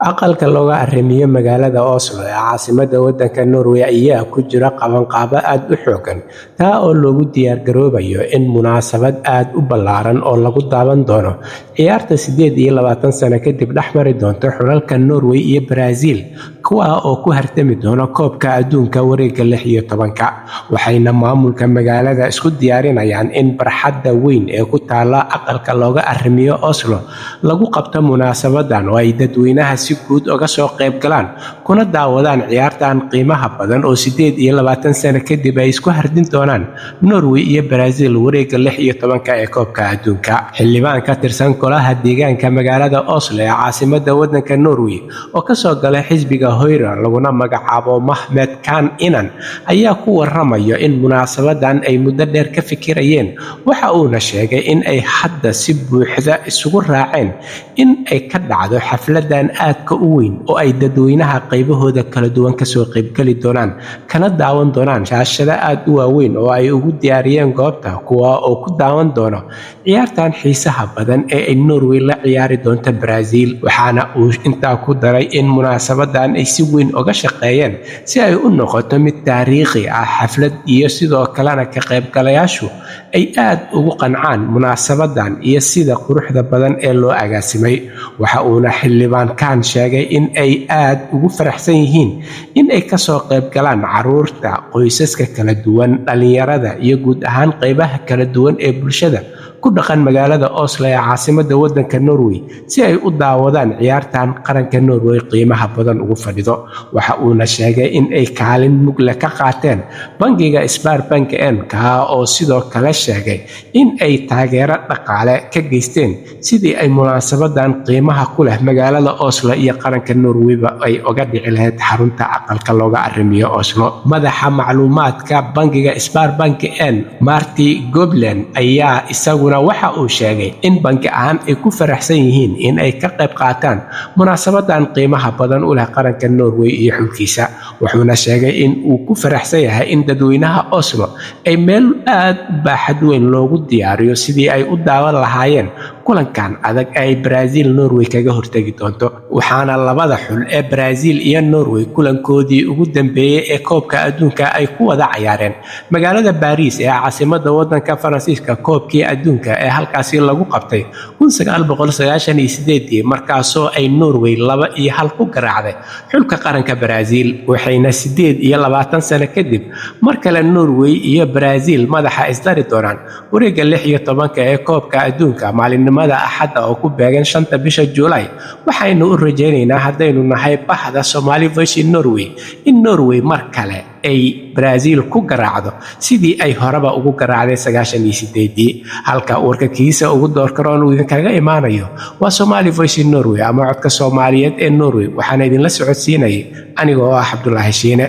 Aqalka looga arrimiyo magaalada Oslo ee caasimadda waddanka Norway ayaa ku jira qabanqaabo aad u xooggan, taa oo loogu diyaargaroobayo in munaasabad aad u ballaaran oo lagu daawan doono ciyaarta 28 sano kadib dhex mari doonta xulalka Norway iyo Brazil, kuwaa oo ku hartami doona koobka adduunka wareegga 16, waxayna maamulka magaalada isku diyaarinayaan in barxadda weyn ee ku taalla aqalka looga arrimiyo Oslo lagu qabto munaasabadan oo ay dadweynaha si guud uga soo qayb galaan kuna daawadaan ciyaartan qiimaha badan oo 28 sano kadib ay isku hardin doonaan Norway iyo Brazil wareegga 16 ee koobka adduunka. Xildhibaan ka tirsan golaha deegaanka magaalada Oslo ee caasimadda waddanka Norway oo ka soo galay xisbiga Høyre laguna magacaabo Mahmed Kan Inan ayaa ku warramaya in munaasabadan ay muddo dheer ka fikirayeen, waxa uuna sheegay in ay hadda si buuxda isugu raaceen in ay ka dhacdo xafladan aadka u weyn oo ay dadweynaha qaybahooda kala duwan ka soo qaybgali doonaan kana daawan doonaan shaashado aad u waaweyn oo ay ugu diyaariyeen goobta, kuwa oo ku daawan doono ciyaartan xiisaha badan ee ay Norway la ciyaari doonto Brazil. Waxaana uu intaa ku daray in munaasabadan ay si weyn uga shaqeeyeen si ay u noqoto mid taariikhi ah, xaflad iyo sidoo kalena ka qaybgalayaashu ay aad ugu qancaan munaasabadan iyo sida quruxda badan ee loo agaasimay. Waxa uuna xildhibaan Kan sheegay in ay aad ugu faraxsan yihiin in ay ka soo qayb galaan carruurta, qoysaska kala duwan, dhalinyarada iyo guud ahaan qaybaha kala duwan ee bulshada ku dhaqan magaalada Oslo ee caasimadda waddanka Norway si ay u daawadaan ciyaartan qaranka Norway qiimaha badan ugu fadhido. Waxa uuna sheegay in ay kaalin mug leh ka qaateen bangiga Sparbank oo sidoo kale sheegay in ay taageero dhaqaale ka geysteen sidii ay munaasabadan qiimaha ku leh magaalada Oslo iyo qaranka Norwayba ay uga dhici lahayd xarunta aqalka looga arrimiyo Oslo. Madaxa macluumaadka bangiga Sparbank Marty Goblen ayaa isaguna waxa uu sheegay in bangi ahaan ay ku faraxsan yihiin in ay ka qayb qaataan munaasabadan qiimaha badan u leh qaranka Norway iyo xulkiisa. Wuxuuna sheegay in uu ku faraxsan yahay in dadweynaha Oslo ay meel aad u baaxad weyn loogu diyaariyo sidii ay u daawan lahaayeen kulankan adag ay Brazil Norway kaga hortagi doonto. Waxaana labada xul ee Brazil iyo Norway kulankoodii ugu dambeeyay ee koobka adduunka ay ku wada ciyaareen magaalada Paris ee caasimadda waddanka Faransiiska, koobkii adduunka ee halkaasi lagu qabtay 1998 markaasoo ay Norway 2-1 ku garaacday xulka qaranka Brazil. Waxayna 28 sano kadib mar kale Norway iyo Brazil madaxa isdari doonaan wareegga 16 ee koobka adduunka maalinimada Axadda oo ku beegan 5 bisha July. Waxaynu u rajaynaynaa haddaynu nahay bahda Somali Voice Norway in Norway mar kale ay Brazil ku garaacdo sidii ay horeba ugu garaacday 98 halka warka kiisa ugu doorkaroon uu idinkaga imaanayo waa Somali Voice Norway ama codka Soomaaliyeed ee Norway. Waxaan idinla socodsiinayay anigoo ah Cabdullaahi Shiine.